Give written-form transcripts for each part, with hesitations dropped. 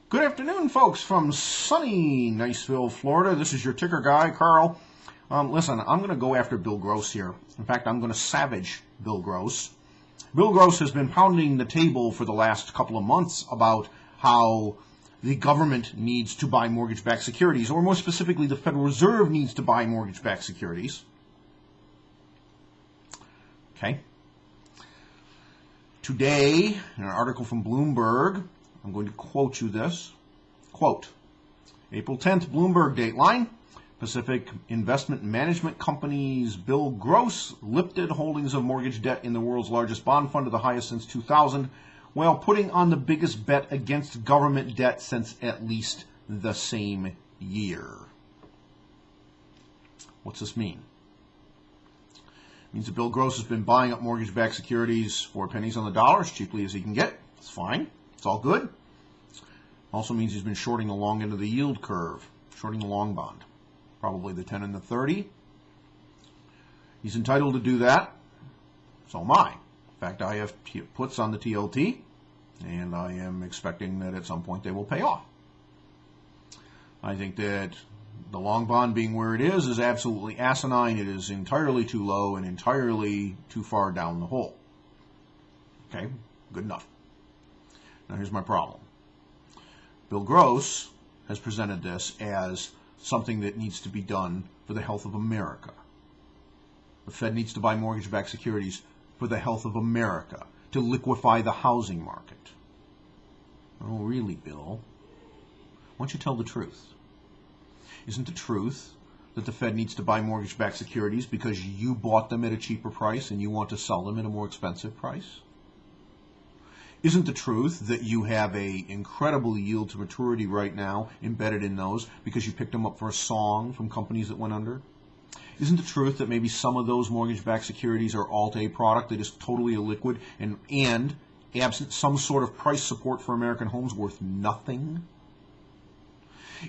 Good afternoon, folks, from sunny Niceville, Florida. This is your ticker guy, Carl. Listen, I'm going to go after Bill Gross here. In fact, I'm going to savage Bill Gross. Bill Gross has been pounding the table for the last couple of months about how the government needs to buy mortgage-backed securities, or more specifically, the Federal Reserve needs to buy mortgage-backed securities. Okay. Today, in an article from Bloomberg, I'm going to quote you this. Quote, April 10th, Bloomberg Dateline. Pacific Investment Management Company's Bill Gross lifted holdings of mortgage debt in the world's largest bond fund to the highest since 2000, while putting on the biggest bet against government debt since at least the same year. What's this mean? It means that Bill Gross has been buying up mortgage-backed securities for pennies on the dollar as cheaply as he can get. It's fine. It's all good. Also means he's been shorting the long end of the yield curve, shorting the long bond, probably the 10 and the 30. He's entitled to do that. So am I. In fact, I have puts on the TLT, and I am expecting that at some point they will pay off. I think that the long bond being where it is absolutely asinine. It is entirely too low and entirely too far down the hole. Okay, good enough. Now here's my problem. Bill Gross has presented this as something that needs to be done for the health of America. The Fed needs to buy mortgage-backed securities for the health of America, to liquefy the housing market. Oh, really, Bill? Why don't you tell the truth? Isn't the truth that the Fed needs to buy mortgage-backed securities because you bought them at a cheaper price and you want to sell them at a more expensive price? Isn't the truth that you have a incredible yield to maturity right now embedded in those because you picked them up for a song from companies that went under? Isn't the truth that maybe some of those mortgage-backed securities are Alt-A product that is totally illiquid and absent some sort of price support for American homes worth nothing?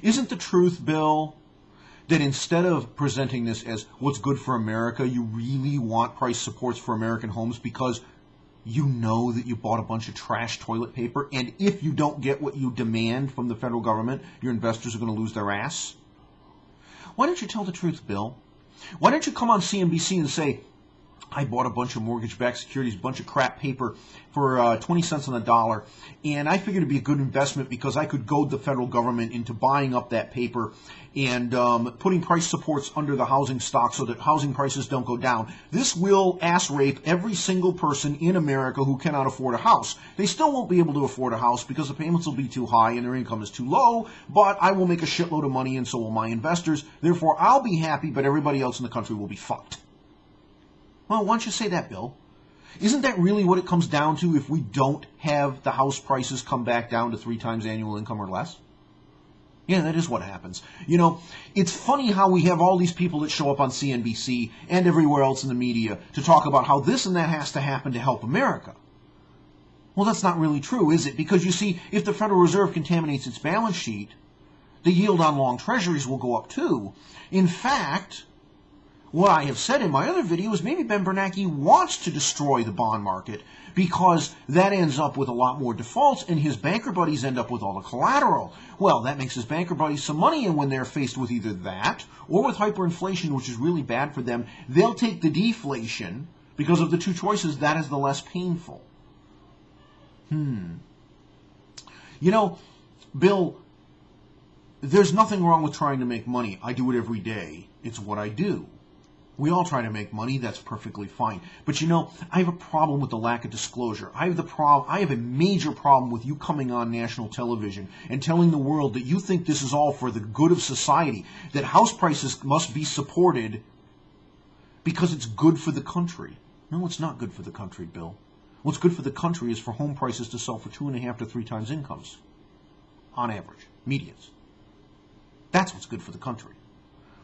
Isn't the truth, Bill, that instead of presenting this as what's good for America, you really want price supports for American homes because you know that you bought a bunch of trash toilet paper, and if you don't get what you demand from the federal government, your investors are going to lose their ass? Why don't you tell the truth, Bill? Why don't you come on CNBC and say, I bought a bunch of mortgage-backed securities, a bunch of crap paper for 20 cents on the dollar, and I figured it'd be a good investment because I could goad the federal government into buying up that paper and putting price supports under the housing stock so that housing prices don't go down. This will ass rape every single person in America who cannot afford a house. They still won't be able to afford a house because the payments will be too high and their income is too low, but I will make a shitload of money and so will my investors. Therefore, I'll be happy, but everybody else in the country will be fucked. Well, why don't you say that, Bill? Isn't that really what it comes down to if we don't have the house prices come back down to 3 times annual income or less? Yeah, that is what happens. You know, it's funny how we have all these people that show up on CNBC and everywhere else in the media to talk about how this and that has to happen to help America. Well, that's not really true, is it? Because you see, if the Federal Reserve contaminates its balance sheet, the yield on long treasuries will go up too. In fact, what I have said in my other video is maybe Ben Bernanke wants to destroy the bond market because that ends up with a lot more defaults and his banker buddies end up with all the collateral. Well, that makes his banker buddies some money, and when they're faced with either that or with hyperinflation, which is really bad for them, they'll take the deflation because of the two choices. That is the less painful. You know, Bill, there's nothing wrong with trying to make money. I do it every day. It's what I do. We all try to make money. That's perfectly fine. But you know, I have a problem with the lack of disclosure. I have a major problem with you coming on national television and telling the world that you think this is all for the good of society, that house prices must be supported because it's good for the country. No, it's not good for the country, Bill. What's good for the country is for home prices to sell for 2.5 to 3 times incomes, on average, medians. That's what's good for the country.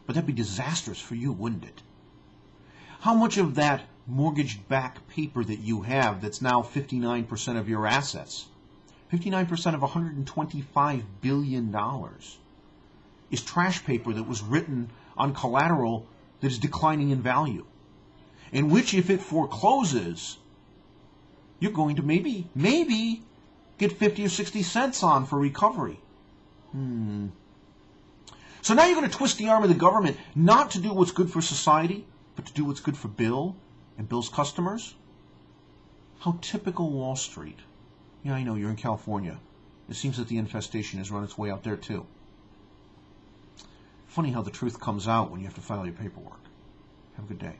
But that'd be disastrous for you, wouldn't it? How much of that mortgage-backed paper that you have that's now 59% of your assets, 59% of $125 billion, is trash paper that was written on collateral that is declining in value, in which if it forecloses, you're going to maybe get 50 or 60 cents on for recovery. So now you're going to twist the arm of the government not to do what's good for society, but to do what's good for Bill and Bill's customers? How typical Wall Street. Yeah, I know, you're in California. It seems that the infestation has run its way out there too. Funny how the truth comes out when you have to file your paperwork. Have a good day.